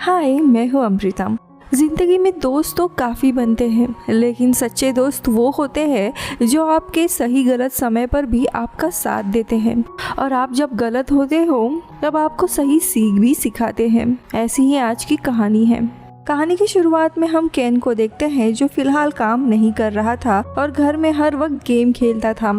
हाय, मैं हूँ अमृता। ज़िंदगी में दोस्त तो काफ़ी बनते हैं, लेकिन सच्चे दोस्त वो होते हैं जो आपके सही गलत समय पर भी आपका साथ देते हैं और आप जब गलत होते हो तब आपको सही सीख भी सिखाते हैं। ऐसी ही आज की कहानी है। कहानी की शुरुआत में हम केन को देखते हैं जो फिलहाल काम नहीं कर रहा था और घर में हर वक्त गेम खेलता था।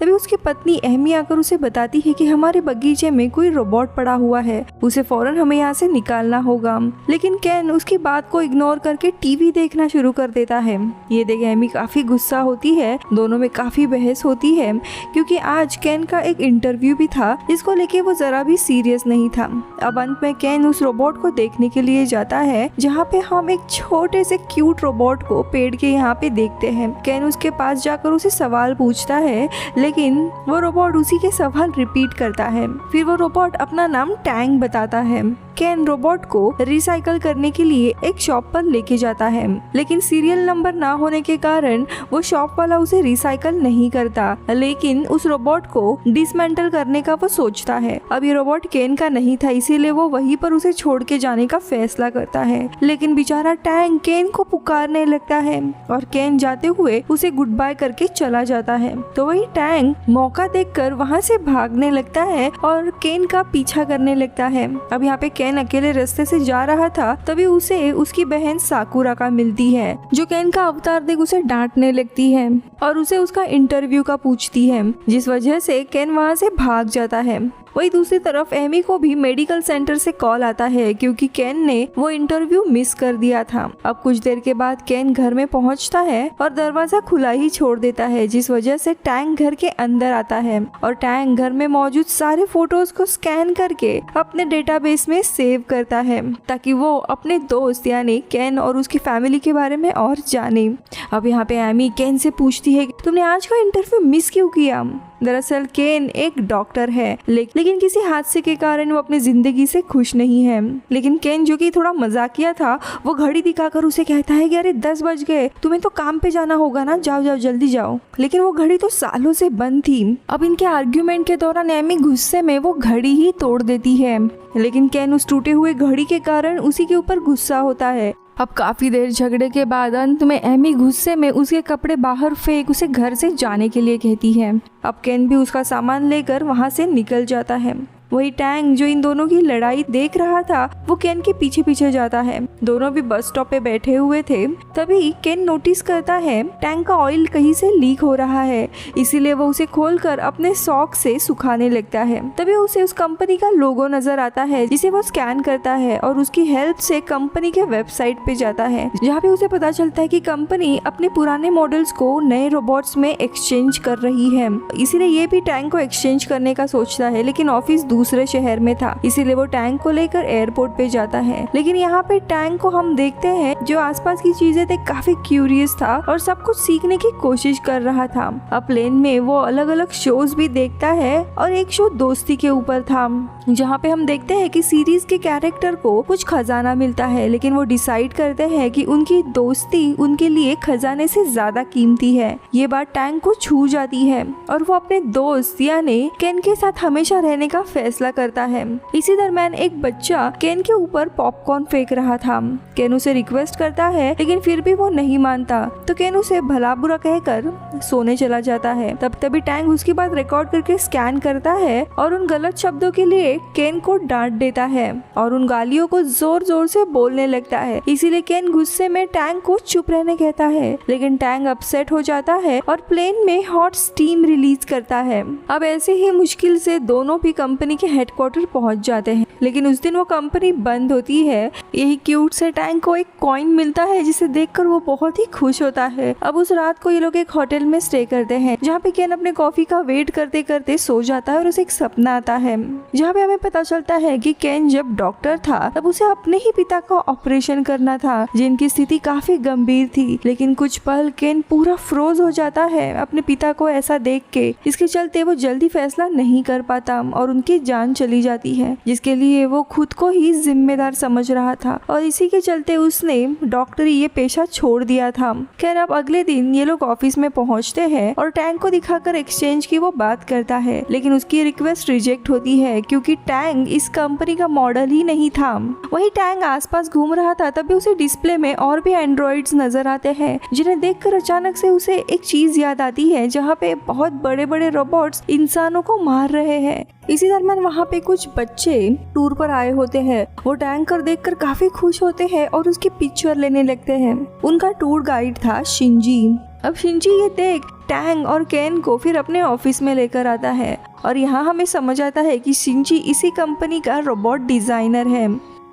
तभी उसकी पत्नी एमी आकर उसे बताती है कि हमारे बगीचे में कोई रोबोट पड़ा हुआ है, उसे फौरन हमें यहाँ से निकालना होगा। लेकिन केन उसकी बात को इग्नोर करके टीवी देखना शुरू कर देता है। ये देख एमी काफी गुस्सा होती है, दोनों में काफी बहस होती है क्योंकि आज केन का एक इंटरव्यू भी था जिसको लेके वो जरा भी सीरियस नहीं था। अब अंत में केन उस रोबोट को देखने के लिए जाता है जहाँ पे हम एक छोटे से क्यूट रोबोट को पेड़ के यहाँ पे देखते हैं। केन उसके पास जाकर उसे सवाल पूछता है, लेकिन वो रोबोट उसी के सवाल रिपीट करता है। फिर वो रोबोट अपना नाम टैंग बताता है। केन रोबोट को रिसाइकल करने के लिए एक शॉप पर लेके जाता है, लेकिन सीरियल नंबर ना होने के कारण वो शॉप वाला उसे रिसाइकल नहीं करता, लेकिन उस रोबोट को डिसमेंटल करने का वो सोचता है। अब ये रोबोट केन का नहीं था, इसीलिए वो वहीं पर उसे छोड़ के जाने का फैसला करता है। लेकिन बेचारा टैंग केन को पुकारने लगता है और केन जाते हुए उसे गुड बाय करके चला जाता है। तो वही टैंग मौका देखकर वहाँ से भागने लगता है और केन का पीछा करने लगता है। अब यहाँ पे केन अकेले रास्ते से जा रहा था, तभी उसे उसकी बहन साकुरा का मिलती है जो केन का अवतार देख उसे डांटने लगती है और उसे उसका इंटरव्यू का पूछती है, जिस वजह से केन वहाँ से भाग जाता है। वही दूसरी तरफ एमी को भी मेडिकल सेंटर से कॉल आता है क्योंकि केन ने वो इंटरव्यू मिस कर दिया था। अब कुछ देर के बाद केन घर में पहुंचता है और दरवाजा खुला ही छोड़ देता है, जिस वजह से टैंग घर के अंदर आता है और टैंग घर में मौजूद सारे फोटोज को स्कैन करके अपने डेटाबेस में सेव करता है ताकि वो अपने दोस्त यानी केन और उसकी फैमिली के बारे में और जाने। अब यहाँ पे एमी केन से पूछती है, तुमने आज का इंटरव्यू मिस क्यों किया? दरअसल केन एक डॉक्टर है, लेकिन किसी हादसे के कारण वो अपनी जिंदगी से खुश नहीं है। लेकिन केन जो कि थोड़ा मजाकिया था, वो घड़ी दिखाकर उसे कहता है कि अरे 10 बज गए, तुम्हें तो काम पे जाना होगा ना, जाओ जाओ जल्दी जाओ। लेकिन वो घड़ी तो सालों से बंद थी। अब इनके आर्ग्यूमेंट के दौरान एमी गुस्से में वो घड़ी ही तोड़ देती है, लेकिन केन उस टूटे हुए घड़ी के कारण उसी के ऊपर गुस्सा होता है। अब काफी देर झगड़े के बाद अंत में एमी गुस्से में उसके कपड़े बाहर फेंक उसे घर से जाने के लिए कहती है। अब केन भी उसका सामान लेकर वहां से निकल जाता है। वही टैंग जो इन दोनों की लड़ाई देख रहा था, वो केन के पीछे पीछे जाता है। दोनों भी बस स्टॉप पे बैठे हुए थे। तभी केन नोटिस करता है टैंक का ऑयल कहीं से लीक हो रहा है, इसीलिए वो उसे खोलकर अपने सॉक से सुखाने लगता है। तभी उसे उस कंपनी का लोगो नजर आता है जिसे वो स्कैन करता है और उसकी हेल्प से कंपनी के वेबसाइट पे जाता है, जहाँ पे उसे पता चलता है कि कंपनी अपने पुराने मॉडल्स को नए रोबोट्स में एक्सचेंज कर रही है। इसीलिए ये भी टैंक को एक्सचेंज करने का सोचता है, लेकिन ऑफिस दूसरे शहर में था, इसीलिए वो टैंक को लेकर एयरपोर्ट पे जाता है। लेकिन यहाँ पे टैंक को हम देखते हैं जो आसपास की चीजें देख काफी क्यूरियस था और सब कुछ सीखने की कोशिश कर रहा था। अब प्लेन में वो अलग अलग शोज भी देखता है और एक शो दोस्ती के ऊपर था, जहाँ पे हम देखते हैं कि सीरीज के कैरेक्टर को कुछ खजाना मिलता है, लेकिन वो डिसाइड करते हैं कि उनकी दोस्ती उनके लिए खजाने से ज्यादा कीमती है। ये बात टैंक को छू जाती है और वो अपने दोस्त यानी केन के साथ हमेशा रहने का फैसला करता है। इसी दरम्यान एक बच्चा केन के ऊपर पॉपकॉर्न फेंक रहा था। केन उसे रिक्वेस्ट करता है, लेकिन फिर भी वो नहीं मानता, तो केन उसे भला बुरा कहकर सोने चला जाता है। तभी टैंक उसकी बात रिकॉर्ड करके स्कैन करता है और उन गलत शब्दों के लिए केन को डांट देता है और उन गालियों को जोर जोर से बोलने लगता है। इसीलिए केन गुस्से में टैंक को चुप रहने कहता है, लेकिन टैंक अपसेट हो जाता है और प्लेन में हॉट स्टीम रिलीज करता है। अब ऐसे ही मुश्किल से दोनों भी कंपनी के हेडक्वार्टर पहुंच जाते हैं, लेकिन उस दिन वो कंपनी बंद होती है। यही क्यूट से टैंक को एक कॉइन मिलता है जिसे देखकर वो बहुत ही खुश होता है। अब उस रात को ये लोग एक होटल में स्टे करते हैं, जहाँ पे केन अपने कॉफी का वेट करते करते सो जाता है और उसे एक सपना आता है, जहाँ पे हमें पता चलता है कि केन जब डॉक्टर था तब उसे अपने ही पिता का ऑपरेशन करना था, जिनकी स्थिति काफी गंभीर थी। लेकिन कुछ पल केन पूरा फ्रोज हो जाता है अपने पिता को ऐसा देख के। इसके चलते वो जल्दी फैसला नहीं कर पाता और उनके जान चली जाती है, जिसके लिए वो खुद को ही जिम्मेदार समझ रहा था और इसी के चलते उसने डॉक्टरी ये पेशा छोड़ दिया था। खैर अब अगले दिन ये लोग ऑफिस में पहुंचते हैं और टैंग को दिखाकर एक्सचेंज की वो बात करता है, लेकिन उसकी रिक्वेस्ट रिजेक्ट होती है क्योंकि टैंग इस कंपनी का मॉडल ही नहीं था। वही टैंग आसपास घूम रहा था, तभी उसे डिस्प्ले में और भी एंड्रॉइड्स नजर आते हैं, जिन्हें देखकर अचानक से उसे एक चीज याद आती है जहाँ पे बहुत बड़े बड़े रोबोट्स इंसानों को मार रहे हैं। इसी दरम्यान वहाँ पे कुछ बच्चे टूर पर आए होते हैं। वो टैंकर देखकर काफी खुश होते हैं और उसकी पिक्चर लेने लगते हैं। उनका टूर गाइड था शिंजी। अब शिंजी ये देख टैंग और केन को फिर अपने ऑफिस में लेकर आता है और यहाँ हमें समझ आता है कि शिंजी इसी कंपनी का रोबोट डिजाइनर है।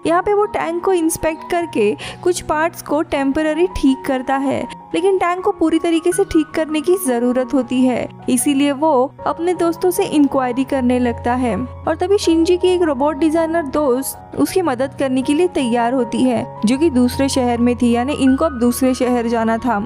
यहाँ पे वो टैंक को इंस्पेक्ट करके कुछ पार्ट्स को टेम्पररी ठीक करता है, लेकिन टैंक को पूरी तरीके से ठीक करने की जरूरत होती है, इसीलिए वो अपने दोस्तों से इंक्वायरी करने लगता है। और तभी शिंजी की एक रोबोट डिजाइनर दोस्त उसकी मदद करने के लिए तैयार होती है, जो कि दूसरे शहर में थी, यानी इनको अब दूसरे शहर जाना था।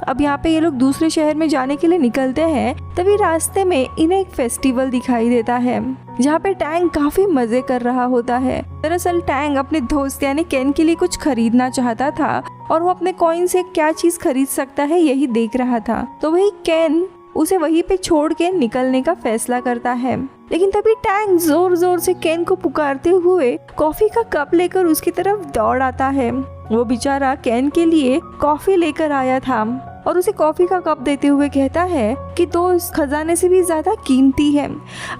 अब यहाँ पे ये लोग दूसरे शहर में जाने के लिए निकलते हैं, तभी रास्ते में इन्हें एक फेस्टिवल दिखाई देता है जहाँ पे टैंग काफी मजे कर रहा होता है। दरअसल टैंग अपने दोस्त यानी केन के लिए कुछ खरीदना चाहता था और वो अपने कॉइन से क्या चीज खरीद सकता है यही देख रहा था। तो वही केन उसे वहीं पे छोड़ के निकलने का फैसला करता है, लेकिन तभी टैंग जोर जोर से केन को पुकारते हुए कॉफी का कप लेकर उसकी तरफ दौड़ आता है। वो बेचारा केन के लिए कॉफी लेकर आया था और उसे कॉफी का कप देते हुए कहता है कि दोस्त खजाने से भी ज्यादा कीमती है।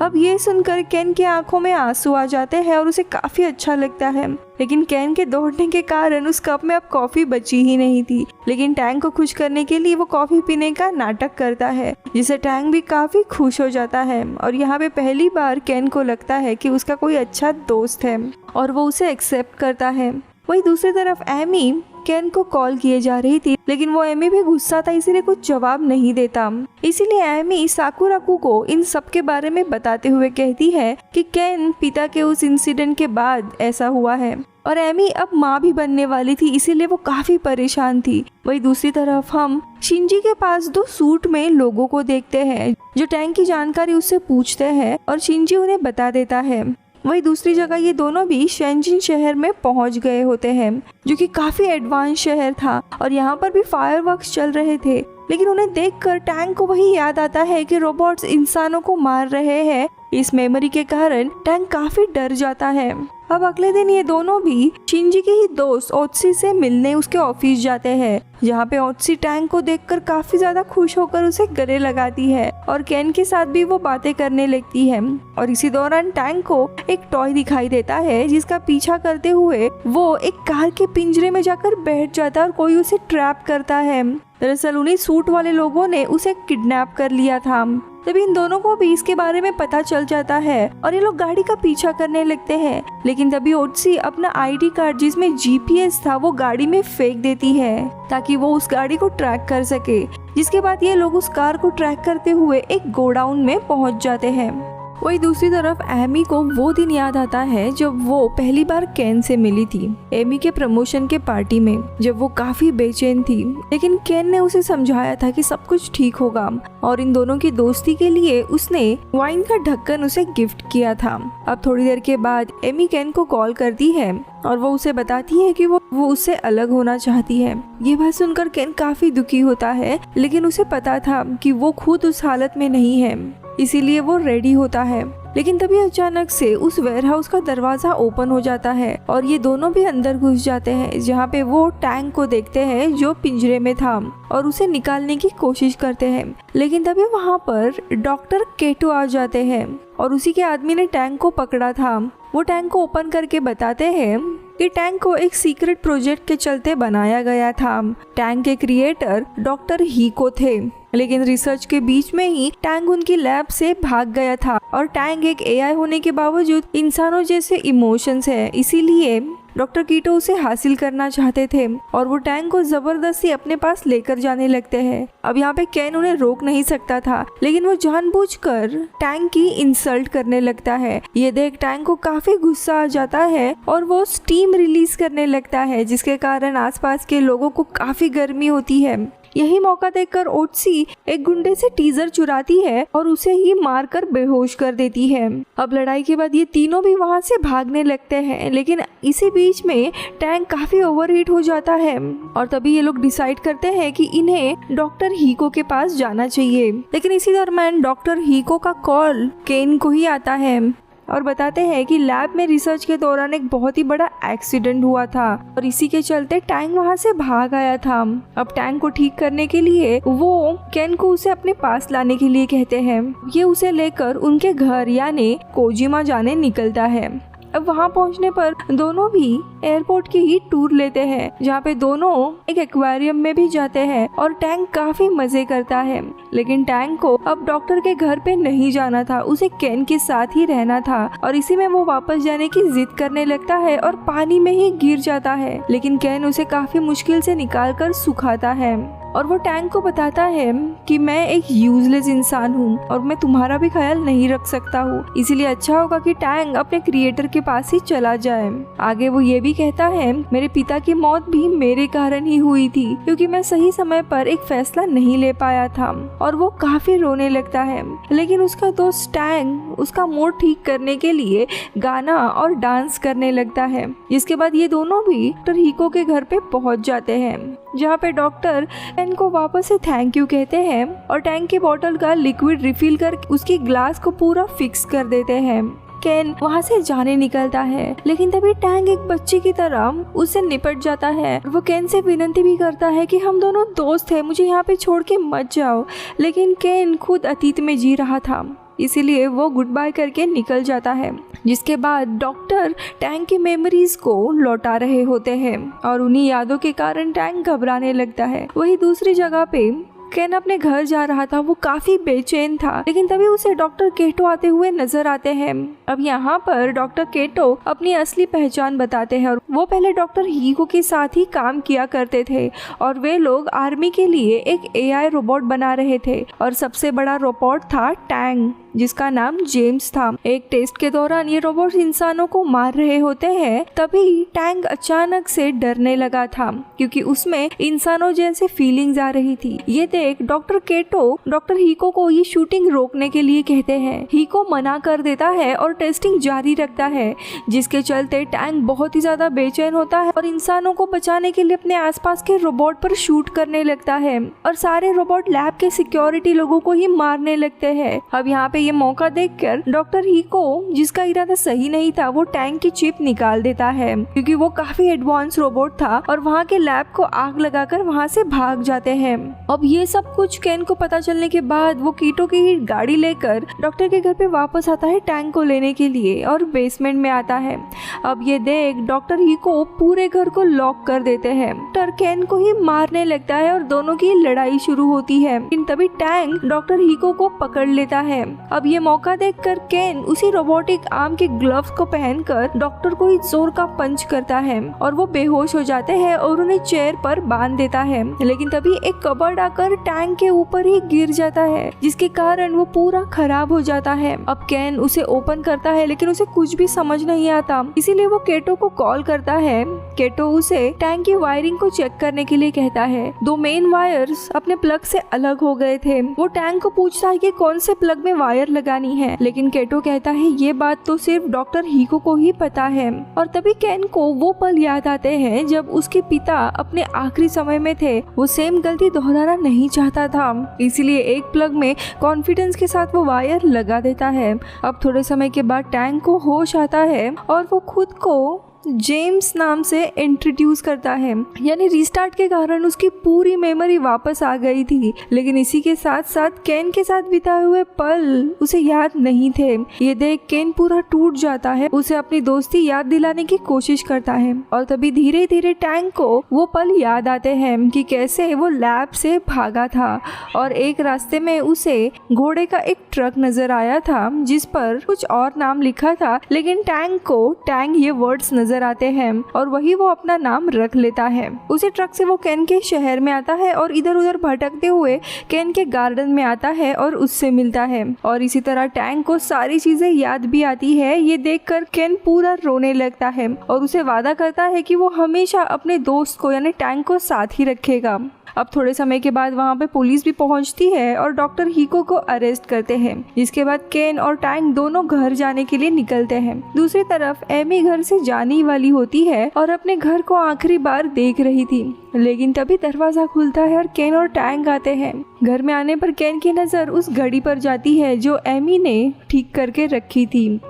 अब ये सुनकर केन की आंखों में आंसू आ जाते हैं और उसे काफी अच्छा लगता है, लेकिन केन के दौड़ने के कारण उस कप में अब कॉफी बची ही नहीं थी। लेकिन टैंग को खुश करने के लिए वो कॉफी पीने का नाटक करता है, जिससे टैंग भी काफी खुश हो जाता है और यहाँ पे पहली बार केन को लगता है कि उसका कोई अच्छा दोस्त है और वो उसे एक्सेप्ट करता है। वही दूसरी तरफ एमी केन को कॉल किए जा रही थी, लेकिन वो एमी भी गुस्सा था, इसीलिए कुछ जवाब नहीं देता। इसीलिए एमी साकुराकू को इन सब के बारे में बताते हुए कहती है कि केन पिता के उस इंसिडेंट के बाद ऐसा हुआ है और एमी अब माँ भी बनने वाली थी, इसीलिए वो काफी परेशान थी। वही दूसरी तरफ हम शिंजी के पास दो सूट में लोगों को देखते हैं जो टैंक की जानकारी उससे पूछते हैं और शिंजी उन्हें बता देता है। वही दूसरी जगह ये दोनों भी शेंजिन शहर में पहुंच गए होते हैं, जो कि काफी एडवांस शहर था और यहाँ पर भी फायरवर्क्स चल रहे थे। लेकिन उन्हें देखकर टैंग को वही याद आता है कि रोबोट्स इंसानों को मार रहे हैं। इस मेमोरी के कारण टैंग काफी डर जाता है। अब अगले दिन ये दोनों भी शिंजी के ही दोस्त ओत्सी से मिलने उसके ऑफिस जाते हैं, जहाँ पे ओत्सी टैंग को देखकर काफी ज्यादा खुश होकर उसे गले लगाती है और केन के साथ भी वो बातें करने लगती है। और इसी दौरान टैंग को एक टॉय दिखाई देता है जिसका पीछा करते हुए वो एक कार के पिंजरे में जाकर बैठ जाता है और कोई उसे ट्रैप करता है। दरअसल उन्हीं सूट वाले लोगों ने उसे किडनैप कर लिया था। तभी इन दोनों को भी इसके बारे में पता चल जाता है और ये लोग गाड़ी का पीछा करने लगते हैं, लेकिन तभी ओत्सी अपना आईडी कार्ड जिसमें जीपीएस था वो गाड़ी में फेंक देती है ताकि वो उस गाड़ी को ट्रैक कर सके, जिसके बाद ये लोग उस कार को ट्रैक करते हुए एक गोडाउन में पहुंच जाते हैं। वही दूसरी तरफ एमी को वो दिन याद आता है जब वो पहली बार केन से मिली थी, एमी के प्रमोशन के पार्टी में, जब वो काफी बेचैन थी। लेकिन केन ने उसे समझाया था कि सब कुछ ठीक होगा और इन दोनों की दोस्ती के लिए उसने वाइन का ढक्कन उसे गिफ्ट किया था। अब थोड़ी देर के बाद एमी केन को कॉल करती है और वो उसे बताती है कि वो उससे अलग होना चाहती है। ये बात सुनकर केन काफी दुखी होता है, लेकिन उसे पता था कि वो खुद उस हालत में नहीं है, इसीलिए वो रेडी होता है। लेकिन तभी अचानक से उस वेयरहाउस का दरवाजा ओपन हो जाता है और ये दोनों भी अंदर घुस जाते हैं, जहाँ पे वो टैंक को देखते हैं जो पिंजरे में था और उसे निकालने की कोशिश करते हैं। लेकिन तभी वहाँ पर डॉक्टर केटो आ जाते हैं और उसी के आदमी ने टैंक को पकड़ा था। वो टैंक को ओपन करके बताते हैं कि टैंक को एक सीक्रेट प्रोजेक्ट के चलते बनाया गया था। टैंक के क्रिएटर डॉक्टर हीको थे, लेकिन रिसर्च के बीच में ही टैंक उनकी लैब से भाग गया था और टैंक एक एआई होने के बावजूद इंसानों जैसे इमोशंस है, इसीलिए डॉक्टर कीटो उसे हासिल करना चाहते थे और वो टैंक को जबरदस्ती अपने पास लेकर जाने लगते हैं। अब यहाँ पे केन उन्हें रोक नहीं सकता था, लेकिन वो जानबूझकर टैंक की इंसल्ट करने लगता है। ये देख टैंक को काफी गुस्सा आ जाता है और वो स्टीम रिलीज करने लगता है, जिसके कारण आसपास के लोगों को काफी गर्मी होती है। यही मौका देखकर ओटसी एक गुंडे से टीजर चुराती है और उसे ही मारकर बेहोश कर देती है। अब लड़ाई के बाद ये तीनों भी वहाँ से भागने लगते हैं, लेकिन इसी बीच में टैंक काफी ओवरहीट हो जाता है और तभी ये लोग डिसाइड करते हैं कि इन्हें डॉक्टर हीको के पास जाना चाहिए। लेकिन इसी दरम्यान डॉक्टर हीको का कॉल केन को ही आता है और बताते हैं कि लैब में रिसर्च के दौरान एक बहुत ही बड़ा एक्सीडेंट हुआ था और इसी के चलते टैंक वहां से भाग आया था। अब टैंक को ठीक करने के लिए वो केन को उसे अपने पास लाने के लिए कहते हैं। ये उसे लेकर उनके घर यानी कोजिमा जाने निकलता है। अब वहाँ पहुँचने पर दोनों भी एयरपोर्ट की ही टूर लेते हैं, जहाँ पे दोनों एक एक्वेरियम में भी जाते हैं और टैंक काफी मजे करता है। लेकिन टैंक को अब डॉक्टर के घर पे नहीं जाना था, उसे केन के साथ ही रहना था और इसी में वो वापस जाने की जिद करने लगता है और पानी में ही गिर जाता है। लेकिन केन उसे काफी मुश्किल से निकाल कर सुखाता है और वो टैंक को बताता है कि मैं एक यूजलेस इंसान हूँ और मैं तुम्हारा भी ख्याल नहीं रख सकता हूँ, इसीलिए अच्छा होगा कि टैंक अपने क्रिएटर के पास ही चला जाए। आगे वो ये भी कहता है मेरे पिता की मौत भी मेरे कारण ही हुई थी क्योंकि मैं सही समय पर एक फैसला नहीं ले पाया था और वो काफी रोने लगता है। लेकिन उसका दोस्त टैंक उसका मूड ठीक करने के लिए गाना और डांस करने लगता है। जिसके बाद ये दोनों भी डॉक्टर हीको के घर पे पहुंच जाते हैं, जहाँ पे डॉक्टर केन को वापस से थैंक यू कहते हैं और टैंक की बोतल का लिक्विड रिफिल कर उसकी ग्लास को पूरा फिक्स कर देते हैं। केन वहाँ से जाने निकलता है, लेकिन तभी टैंक एक बच्चे की तरह उससे निपट जाता है। वो केन से विनती भी करता है कि हम दोनों दोस्त हैं, मुझे यहाँ पे छोड़ के मत जाओ। लेकिन केन खुद अतीत में जी रहा था, इसीलिए वो गुड बाय करके निकल जाता है। जिसके बाद डॉक्टर टैंक की मेमोरीज को लौटा रहे होते हैं और उन्हीं यादों के कारण टैंक घबराने लगता है। वही दूसरी जगह पे केन अपने घर जा रहा था, वो काफी बेचैन था, लेकिन तभी उसे डॉक्टर केटो आते हुए नजर आते हैं। अब यहाँ पर डॉक्टर केटो अपनी असली पहचान बताते हैं और वो पहले डॉक्टर हीको के साथ ही काम किया करते थे और वे लोग आर्मी के लिए एक एआई रोबोट बना रहे थे और सबसे बड़ा रोबोट था टैंक, जिसका नाम जेम्स था। एक टेस्ट के दौरान ये रोबोट इंसानों को मार रहे होते हैं, तभी टैंक अचानक से डरने लगा था क्योंकि उसमें इंसानों जैसे फीलिंग्स आ रही थी। ये देख डॉक्टर केटो डॉक्टर हीको को ये शूटिंग रोकने के लिए कहते हैं। हीको मना कर देता है और टेस्टिंग जारी रखता है, जिसके चलते टैंक बहुत ही ज्यादा बेचैन होता है और इंसानों को बचाने के लिए अपने आसपास के रोबोट पर शूट करने लगता है और सारे रोबोट लैब के सिक्योरिटी लोगों को ही मारने लगते हैं। अब यहाँ पे ये मौका देखकर डॉक्टर हीको, जिसका इरादा सही नहीं था, वो टैंक की चिप निकाल देता है क्योंकि वो काफी एडवांस रोबोट था और वहाँ के लैब को आग लगाकर वहाँ से भाग जाते हैं। अब ये सब कुछ केन को पता चलने के बाद वो कीटो की ही गाड़ी लेकर डॉक्टर के घर पे वापस आता है टैंक को लेने के लिए और बेसमेंट में आता है। अब ये देख डॉक्टर हीको पूरे घर को लॉक कर देते हैं। डॉक्टर केन को ही मारने लगता है और दोनों की लड़ाई शुरू होती है। तभी टैंक डॉक्टर हीको को पकड़ लेता है। अब ये मौका देखकर केन उसी रोबोटिक आर्म के ग्लव्स को पहनकर डॉक्टर को ही जोर का पंच करता है और वो बेहोश हो जाते हैं और उन्हें चेयर पर बांध देता है। लेकिन तभी एक कबर्ड आकर टैंक के ऊपर ही गिर जाता है, जिसके कारण वो पूरा खराब हो जाता है। अब केन उसे ओपन करता है, लेकिन उसे कुछ भी समझ नहीं आता, इसीलिए वो केटो को कॉल करता है। केटो उसे टैंक की वायरिंग को चेक करने के लिए कहता है। दो मेन वायर्स अपने प्लग से अलग हो गए थे। वो टैंक को पूछता है कि कौन से प्लग में वायर लगानी है, लेकिन केटो कहता है ये बात तो सिर्फ डॉक्टर हीको को ही पता है। और तभी केन को वो पल याद आते हैं जब उसके पिता अपने आखिरी समय में थे। वो सेम गलती दोहराना नहीं चाहता था, इसीलिए एक प्लग में कॉन्फिडेंस के साथ वो वायर लगा देता है। अब थोड़े समय के बाद टैंक को होश आता है और वो खुद को जेम्स नाम से इंट्रोड्यूस करता है, यानी रिस्टार्ट के कारण उसकी पूरी मेमोरी वापस आ गई थी। लेकिन इसी के साथ साथ केन के साथ बिताए हुए पल उसे याद नहीं थे। ये देख केन पूरा टूट जाता है, उसे अपनी दोस्ती याद दिलाने की कोशिश करता है और तभी धीरे धीरे टैंक को वो पल याद आते हैं कि कैसे वो लैब से भागा था और एक रास्ते में उसे घोड़े का एक ट्रक नजर आया था जिस पर कुछ और नाम लिखा था, लेकिन टैंक को टैंक ये वर्ड्स नजर आते हैं और वही वो अपना नाम रख लेता है। उसी ट्रक से वो केन के शहर में आता है और इधर उधर भटकते हुए केन के गार्डन में आता है और उससे मिलता है और इसी तरह टैंक को सारी चीजें याद भी आती है। ये देखकर केन पूरा रोने लगता है और उसे वादा करता है कि वो हमेशा अपने दोस्त को यानी टैंक को साथ ही रखेगा। अब थोड़े समय के बाद वहाँ पे पुलिस भी पहुँचती है और डॉक्टर हीको को अरेस्ट करते हैं। जिसके बाद केन और टैंग दोनों घर जाने के लिए निकलते हैं। दूसरी तरफ एमी घर से जाने वाली होती है और अपने घर को आखिरी बार देख रही थी, लेकिन तभी दरवाजा खुलता है और केन और टैंग आते हैं। घर में आने पर केन की नज़र उस घड़ी पर जाती है जो एमी ने ठीक करके रखी थी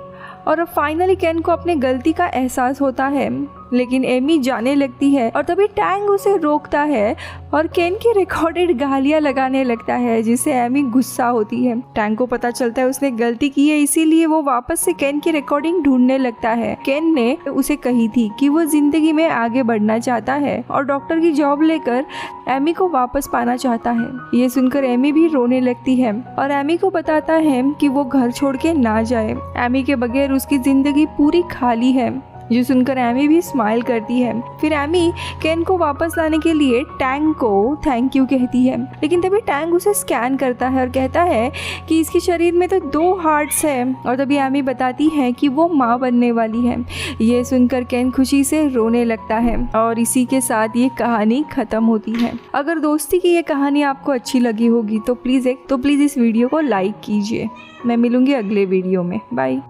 और अब फाइनली केन को अपनी गलती का एहसास होता है, लेकिन एमी जाने लगती है और तभी टैंग उसे रोकता है और केन की रिकॉर्डेड गालियां लगाने लगता है, जिससे एमी गुस्सा होती है। टैंग को पता चलता है उसने गलती की है, इसीलिए वो वापस से केन की रिकॉर्डिंग ढूंढने लगता है। केन ने उसे कही थी कि वो जिंदगी में आगे बढ़ना चाहता है और डॉक्टर की जॉब लेकर एमी को वापस पाना चाहता है। ये सुनकर एमी भी रोने लगती है और एमी को बताता है कि वो घर छोड़ के ना जाए, एमी के बगैर उसकी जिंदगी पूरी खाली है। जो सुनकर एमी भी स्माइल करती है। फिर एमी केन को वापस लाने के लिए टैंग को थैंक यू कहती है, लेकिन तभी टैंग उसे स्कैन करता है और कहता है कि इसके शरीर में तो 2 हार्ट्स हैं। और तभी एमी बताती है कि वो माँ बनने वाली है। ये सुनकर केन खुशी से रोने लगता है और इसी के साथ ये कहानी खत्म होती है। अगर दोस्ती की ये कहानी आपको अच्छी लगी होगी तो प्लीज़ इस वीडियो को लाइक कीजिए। मैं मिलूंगी अगले वीडियो में। बाय।